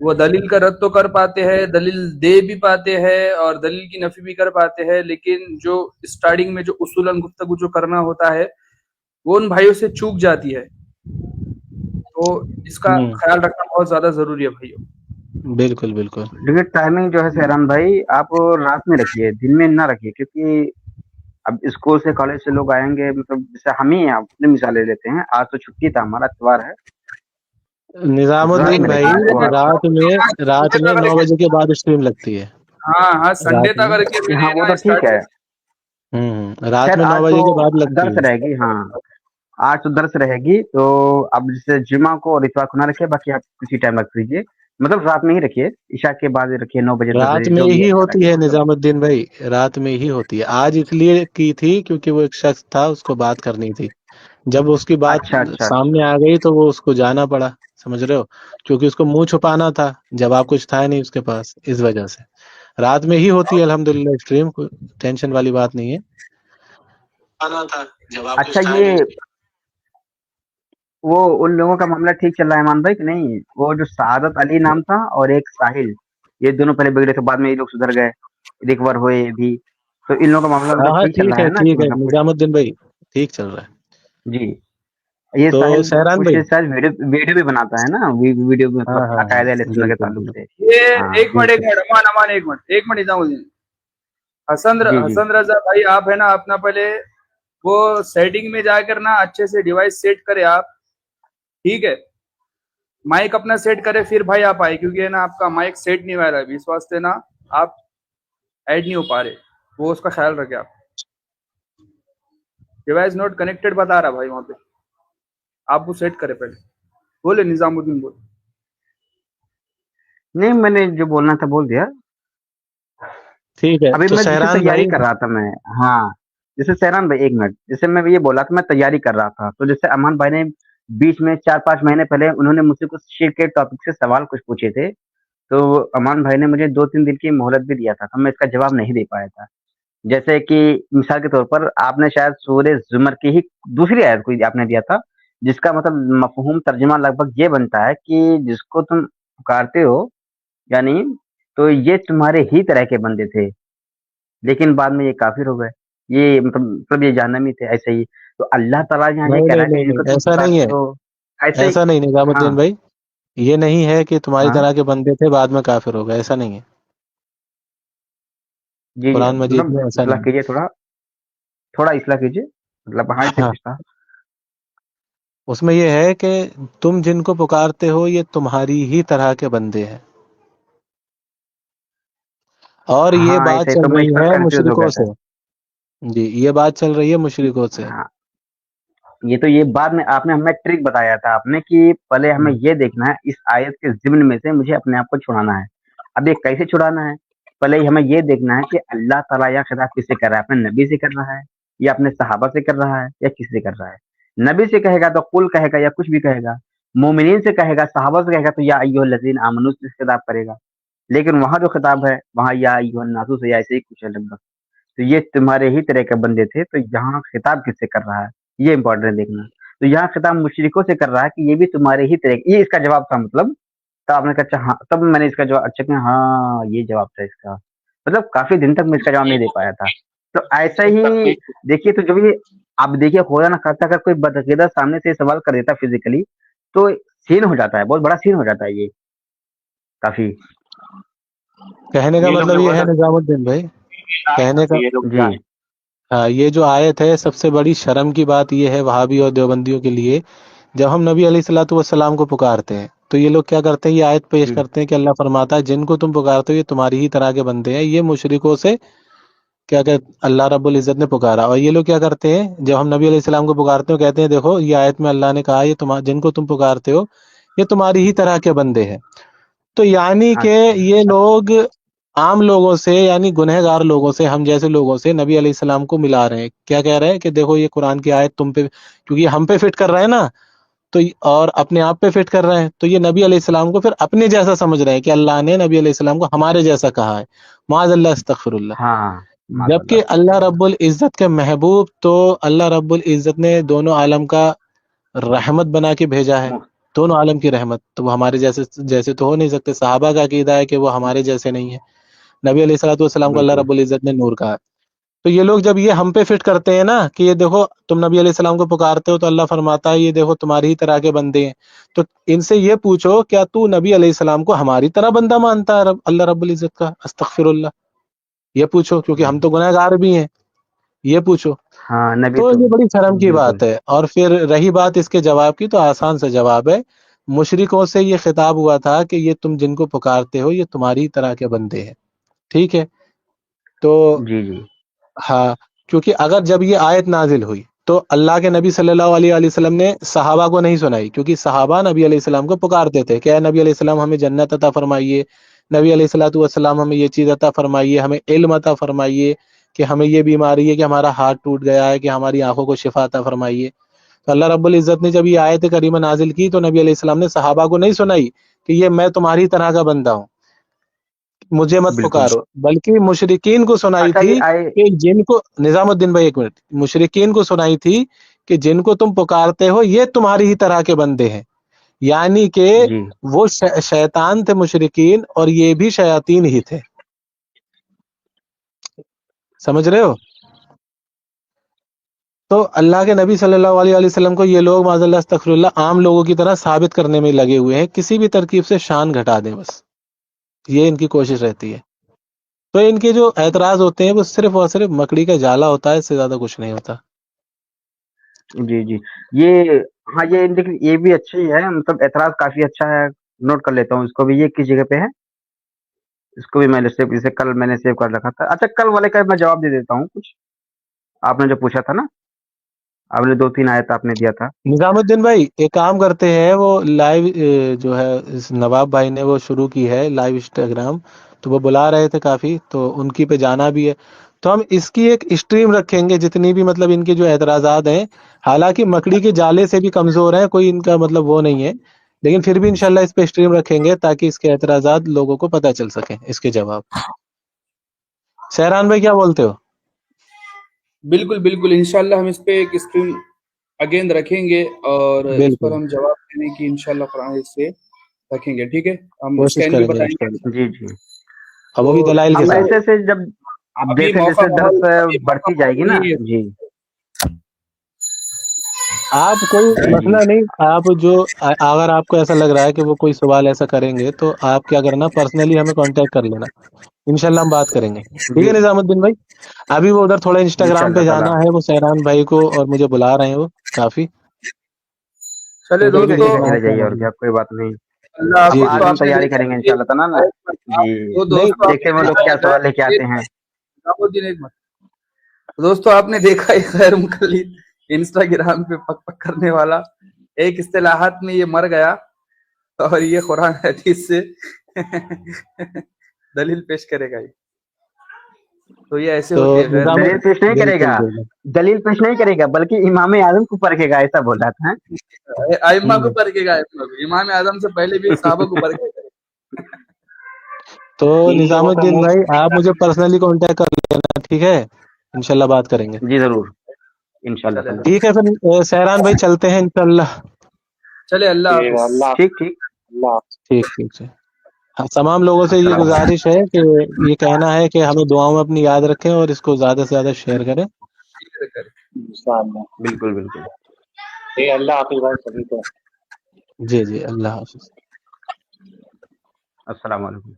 وہ دلیل کا رد تو کر پاتے ہیں, دلیل دے بھی پاتے ہیں اور دلیل کی نفی بھی کر پاتے ہیں, لیکن جو اسٹارٹنگ میں جو اصولاً گفتگو جو کرنا ہوتا ہے وہ ان بھائیوں سے چوک جاتی ہے. تو اس کا خیال رکھنا بہت زیادہ ضروری ہے بھائیوں. بالکل بالکل. دیکھیے ٹائمنگ جو ہے سہران بھائی آپ رات میں رکھیے, دن میں نہ رکھیے, کیونکہ اب اسکول سے کالج سے لوگ آئیں گے, مطلب جیسے ہم ہی اپنی مثال لے لیتے ہیں, آج تو چھٹی تھا, ہمارا اتوار ہے, نظام رات الدین میں بھائی رکھیے تو رات میں 9 بجے کے بعد اسٹریم لگتی ہے. ہاں سنڈے رات تک میں کر کے میں ہاں نے وہ نا تو ٹھیک اسٹارٹ. ہے. رات خیر میں 9 آج تو بجے کے بعد لگتی درس ہے. رہے گی, ہاں آج تو درس رہے گی, تو اب جیسے جمعہ کو اور اتوار کو نہ رکھے, باقی آپ کسی ٹائم رکھ دیجیے, مطلب رات میں ہی رکھیے, عشاء کے بعد رکھیے 9 بجے 10 رات بجے میں جو بھی ہی اچھا ہوتی لگے ہے مطلب. نظام الدین بھائی, رات میں ہی ہوتی ہے. آج اس لیے کی تھی کیونکہ وہ ایک شخص تھا, اس کو بات کرنی تھی. جب اس کی بات اچھا اچھا اچھا. سامنے آ گئی تو وہ اس کو جانا پڑا, سمجھ رہے ہو, کیونکہ اس کو منہ چھپانا تھا, جواب کچھ تھا نہیں اس کے پاس, اس وجہ سے رات میں ہی ہوتی ہے الحمدللہ اسٹریم, کوئی ٹینشن والی بات نہیں ہے. آنا تھا, جواب اچھا کچھ تھا یہ نہیں. وہ ان لوگوں کا معاملہ ٹھیک چل رہا ہے ایمان بھائی کہ نہیں؟ وہ جو سعادت علی نام تھا اور ایک ساحل, یہ دونوں پہلے بگڑے تھے, بعد میں یہ لوگ سدھر گئے, ریکور ہوئے بھی, تو ان لوگوں کا معاملہ ہاں مطلب ہاں ٹھیک چل رہا ہے نا, کہ ٹھیک ہے مطلب کچھ. نظام الدین بھائی, ٹھیک چل رہا ہے. جی یہ تو ساحل سہران کچھ بھائی, شاید ویڈیو بھی بناتا ہے نا, ویڈیو ہاں مطلب ہاں ہاں عقائد اہل سنت کے بالکل تعلق بالکل. سے. یہ ہاں ایک منٹ امان ایک منٹ نظام الدین, جی جی حسن رضا بھائی, آپ ہے نا اپنا پہلے وہ سیٹنگ میں جا کر نا اچھے سے ڈیوائس سیٹ کرے آپ, ٹھیک ہے, مائک اپنا سیٹ کرے, پھر بھائی آپ آئے, کیونکہ ہے نا آپ کا مائک سیٹ نہیں ہو رہا ہے, اس واسطے نا آپ ایڈ نہیں ہو پا رہے, وہ اس کا خیال رکھے آپ. ڈیوائس نوٹ کنیکٹڈ بتا رہا بھائی وہاں پہ, آپ وہ سیٹ کرے پہلے. بولے نظام الدین بول. نہیں, میں نے جو بولنا تھا بول دیا. ٹھیک ہے ابھی تو میں جیسے سہران تیاری بھائی, کر رہا تھا میں, ہاں جیسے سہران بھائی ایک منٹ, جیسے میں یہ بولا تھا میں تیاری کر رہا تھا, تو جیسے امان بھائی نے بیچ میں 4-5 مہینے پہلے انہوں نے مجھ سے کچھ شیر کے ٹاپک سے سوال کچھ پوچھے تھے, تو امان بھائی نے مجھے 2-3 دن کی مہلت بھی دیا تھا, تو میں اس کا جواب نہیں دے پایا تھا. جیسے کہ مثال کے طور پر آپ نے شاید سورہ زمر کی ہی دوسری آیت کوئی آپ نے دیا تھا, جس کا مطلب مفہوم ترجمہ لگ بھگ یہ بنتا ہے کہ جس کو تم پکارتے ہو, یعنی تو یہ تمہارے ہی طرح کے بندے تھے, لیکن بعد میں یہ کافر ہو گئے, یہ مطلب یہ جہنمی تھے, ایسے ہی. تو اللہ تعالیٰ یہاں یہ نہیں کہہ رہا نہیں ہے کہ نہیں جن کو نہیں, تم ایسا نہیں پکارتے ہے, ہو ایسے ہی. ایسا نہیں نظام ہاں الدین بھائی, یہ نہیں ہے کہ تمہاری ہاں طرح کے بندے تھے بعد میں کافر ہو گئے, ایسا نہیں ہے. جی جی, قرآن مجید مطلب میں ایسا اصلاح نہیں کیجیے, تھوڑا اصلاح کیجیے, مطلب ہاں ہے. سے ہاں, کچھ تھا. اس میں یہ ہے کہ تم جن کو پکارتے ہو یہ تمہاری ہی طرح کے بندے ہیں, اور یہ ہاں بات ایسے ہی, تو چل میں رہی اس پر ہے کنفیوز ہو مشرکوں گیا تھا. سے. جی یہ بات چل رہی ہے مشرکوں سے. ہاں یہ تو یہ بعد میں آپ نے ہمیں ٹرک بتایا تھا آپ نے, کہ پہلے ہمیں یہ دیکھنا ہے اس آیت کے ضمن میں سے مجھے اپنے آپ کو چھڑانا ہے. اب یہ کیسے چھڑانا ہے, پہلے ہی ہمیں یہ دیکھنا ہے کہ اللہ تعالیٰ یا خطاب کس سے کر رہا ہے, اپنے نبی سے کر رہا ہے یا اپنے صحابہ سے کر رہا ہے یا کس سے کر رہا ہے. نبی سے کہے گا تو قل کہے گا یا کچھ بھی کہے گا, مومنین سے کہے گا, صحابہ سے کہے گا تو یا ایھا الذین آمنوا سے خطاب کرے گا, لیکن وہاں جو خطاب ہے وہاں یا ایھا الناس سے, یا ایسے ہی کچھ ہے لگ بھگ. تو یہ تمہارے ہی طرح کے بندے تھے, تو یہاں خطاب کس سے کر رہا ہے یہ امپورٹنٹ دیکھنا. تو یہاں خطاب مشرکوں سے کر رہا ہے کہ یہ بھی تمہارے ہی طرح, یہ اس کا جواب تھا مطلب. تو آپ نے کہا اچھا ہاں, تب میں نے اس کا جواب اچھا کہ ہاں یہ جواب تھا اس کا, مطلب کافی دن تک میں اس کا جواب نہیں دے پایا تھا. تو ایسا ہی دیکھیے, تو جو بھی آپ دیکھیے خدا نہ کرتا اگر کوئی بدعقیدہ سامنے سے سوال کر دیتا فزیکلی, تو سین ہو جاتا ہے, بہت بڑا سین ہو جاتا ہے یہ کافی. کہنے کا یہ لوگ مطلب جو یہ ہے غلط نظام الدین بھائی, کہنے کا, یہ لوگ جی کیا ہے ہاں یہ جو آیت ہے سب سے بڑی شرم کی بات یہ ہے وہابی اور دیوبندیوں کے لیے, جب ہم نبی علیہ الصلوۃ والسلام کو پکارتے ہیں تو یہ لوگ کیا کرتے ہیں, یہ آیت پیش جی کرتے ہیں کہ اللہ فرماتا ہے جن کو تم پکارتے ہو یہ تمہاری ہی طرح کے بندے ہیں. یہ مشرکوں سے کیا کہ اللہ رب العزت نے پکارا, اور یہ لوگ کیا کرتے ہیں جب ہم نبی علیہ السلام کو پکارتے ہیں کہتے ہیں دیکھو یہ آیت میں اللہ نے کہا یہ جن کو تم پکارتے ہو یہ تمہاری ہی طرح کے بندے ہیں. تو یعنی کہ اچھا یہ لوگ عام لوگوں سے, یعنی گنہگار لوگوں سے, ہم جیسے لوگوں سے نبی علیہ السلام کو ملا رہے ہیں. کیا کہہ رہے ہیں کہ دیکھو یہ قرآن کی آیت تم پہ, کیونکہ ہم پہ فٹ کر رہے ہیں نا, تو اور اپنے آپ پہ فٹ کر رہے ہیں, تو یہ نبی علیہ السلام کو پھر اپنے جیسا سمجھ رہے ہیں کہ اللہ نے نبی علیہ السلام کو ہمارے جیسا کہا ہے. معاذ اللہ استغفر اللہ. ہاں معاذ جبکہ اللہ. اللہ رب العزت کے محبوب تو اللہ رب العزت نے دونوں عالم کا رحمت بنا کے بھیجا ہے. دونوں عالم کی رحمت، تو وہ ہمارے جیسے تو ہو نہیں سکتے. صحابہ کا عقیدہ ہے کہ وہ ہمارے جیسے نہیں ہے. نبی علیہ الصلوۃ والسلام کو اللہ بالکل رب العزت نے نور کہا. تو یہ لوگ جب یہ ہم پہ فٹ کرتے ہیں نا کہ یہ دیکھو تم نبی علیہ السلام کو پکارتے ہو تو اللہ فرماتا ہے یہ دیکھو تمہاری ہی طرح کے بندے ہیں، تو ان سے یہ پوچھو کیا تو نبی علیہ السلام کو ہماری طرح بندہ مانتا ہے اللہ رب العزت کا؟ استغفر اللہ. یہ پوچھو، کیونکہ ہم تو گناہ گار بھی ہیں. یہ پوچھو. ہاں نبی تو تو یہ بڑی شرم کی بالکل بات ہے. اور پھر رہی بات اس کے جواب کی، تو آسان سے جواب ہے. مشرکوں سے یہ خطاب ہوا تھا کہ یہ تم جن کو پکارتے ہو یہ تمہاری طرح کے بندے ہیں. ٹھیک ہے. تو جی جی ہاں، کیونکہ اگر جب یہ آیت نازل ہوئی تو اللہ کے نبی صلی اللہ علیہ وسلم نے صحابہ کو نہیں سنائی، کیونکہ صحابہ نبی علیہ السلام کو پکارتے تھے کہ اے نبی علیہ السلام ہمیں جنت عطا فرمائیے، نبی علیہ الصلوۃ والسلام ہمیں یہ چیز عطا فرمائیے، ہمیں علم عطا فرمائیے، کہ ہمیں یہ بیماری ہے کہ ہمارا ہاتھ ٹوٹ گیا ہے، کہ ہماری آنکھوں کو شفا عطا فرمائیے. تو اللہ رب العزت نے جب یہ آیت کریمہ نازل کی تو نبی علیہ السلام نے صحابہ کو نہیں سنائی کہ یہ میں تمہاری طرح کا بندہ ہوں، مجھے مت بالکل. پکارو، بلکہ مشرکین کو سنائی اچھا تھی یہ آئے کہ جن کو، نظام الدین بھائی ایک منٹ، مشرکین کو سنائی تھی کہ جن کو تم پکارتے ہو یہ تمہاری ہی طرح کے بندے ہیں، یعنی کہ جی وہ شیطان تھے مشرکین اور یہ بھی شیاطین ہی تھے. سمجھ رہے ہو؟ تو اللہ کے نبی صلی اللہ علیہ وسلم کو یہ لوگ معاذ اللہ استغفر اللہ عام لوگوں کی طرح ثابت کرنے میں لگے ہوئے ہیں، کسی بھی ترکیب سے شان گھٹا دیں، بس یہ ان کی کوشش رہتی ہے. تو ان کے جو اعتراض ہوتے ہیں وہ صرف اور صرف مکڑی کا جالا ہوتا ہے، اس سے زیادہ کچھ نہیں ہوتا. جی جی یہ ہاں یہ دیکھیے یہ بھی اچھی ہے، مطلب اعتراض کافی اچھا ہے. نوٹ کر لیتا ہوں اس کو بھی. یہ کس جگہ پہ ہے؟ اس کو بھی میں نے سیو، اسے کل میں نے سیو کر رکھا تھا. اچھا کل والے کا میں جواب دے دیتا ہوں. کچھ آپ نے جو پوچھا تھا نا، آپ نے 2-3 آیت آپ نے دیا تھا. نظام الدین بھائی ایک کام کرتے ہیں، وہ لائیو جو ہے اس نواب بھائی نے وہ شروع کی ہے لائیو انسٹاگرام، تو وہ بلا رہے تھے کافی، تو ان کی پہ جانا بھی ہے. تو ہم اس کی ایک اسٹریم رکھیں گے، جتنی بھی مطلب ان کے جو اعتراضات ہیں، حالانکہ مکڑی کے جالے سے بھی کمزور ہیں، کوئی ان کا مطلب وہ نہیں ہے، لیکن پھر بھی انشاءاللہ اس پہ اسٹریم رکھیں گے تاکہ اس کے اعتراضات لوگوں کو پتہ چل سکیں، اس کے جواب. سہران بھائی کیا بولتے ہو؟ بالکل بالکل انشاءاللہ ہم اس پہ ایک اسکرین اگین رکھیں گے اور اس پر بالکل ہم جواب دینے کی انشاءاللہ قرآن سے رکھیں گے. ٹھیک ہے، ہم کوشش اسکین بھی کریں گے بتائیں گے. انشاءاللہ، جی جی اور وہ تو بھی دلائل کے اب ساتھ. ایسے ایسے جب اب ابھی جیسے موقع جیسے درس موقع بڑھتی جائے گی نا. نہیں ہے. جی آپ کوئی جی جی مسئلہ نہیں، آپ جو اگر آپ کو ایسا لگ رہا ہے کہ وہ کوئی سوال ایسا کریں گے تو آپ کیا کرنا، پرسنلی ہمیں کانٹیکٹ کر لینا، انشاءاللہ ہم بات کریں گے. ٹھیک جی ہے نظام الدین بھائی، ابھی وہ ادھر تھوڑا انشاء انسٹاگرام اللہ پہ تعالیٰ. جانا ہے وہ سہران بھائی کو، اور مجھے بلا رہے ہیں وہ کافی، تو چلے ادھر ٹھیک بھی ہے دوستو، ٹھیک ہے خدمات چلے جائیے، کریں اور گے. کیا کوئی بات نہیں. اللہ اب جی حافظ. جی تو آگے ہم آپ نے تیاری دیکھا کریں گے یہ انشاء اللہ تعالیٰ نا. جی تو نہیں دوستو آپ دیکھتے نے ہیں وہ لوگ دیکھا کیا یہ سوال لے کے آتے ہیں. دوستو آپ نے دیکھا یہ غیر مقلد انسٹاگرام پہ پک پک کرنے والا ایک اصطلاحات میں یہ مر گیا اور یہ قرآن حدیث سے دلیل پیش کرے گا. تو یہ ایسے تو ہوتی ہے غیر نظام دلیل مقلد. پیش نہیں کرے بالکل گا، بالکل. دلیل پیش نہیں کرے گا، بلکہ امام اعظم کو پرکھے گا، ایسا بول رہا تھا. ائمہ کو پرکھے گا. امام اعظم سے پہلے بھی صحابہ کو پرکھے گا. تو جن نظام لوگوں کا الدین بھائی منہ آپ مجھے پرسنلی کانٹیکٹ کر لینا، ٹھیک ہے، انشاءاللہ بات کریں گے. جی ضرور انشاء اللہ چلے تعالیٰ. ٹھیک ہے پھر سہران بھائی چلتے ہیں انشاءاللہ. چلے اللہ حافظ. اللہ ٹھیک ٹھیک. ٹھیک ٹھیک ہے. تمام لوگوں سے یہ السلام علیکم. گزارش ہے کہ یہ کہنا ہے کہ ہمیں دعاؤں میں اپنی یاد رکھیں اور اس کو زیادہ سے زیادہ شیئر کریں. انشاءاللہ. بالکل بالکل. اللہ حافظ بھائی سبھی کو. جی جی اللہ حافظ. السلام علیکم.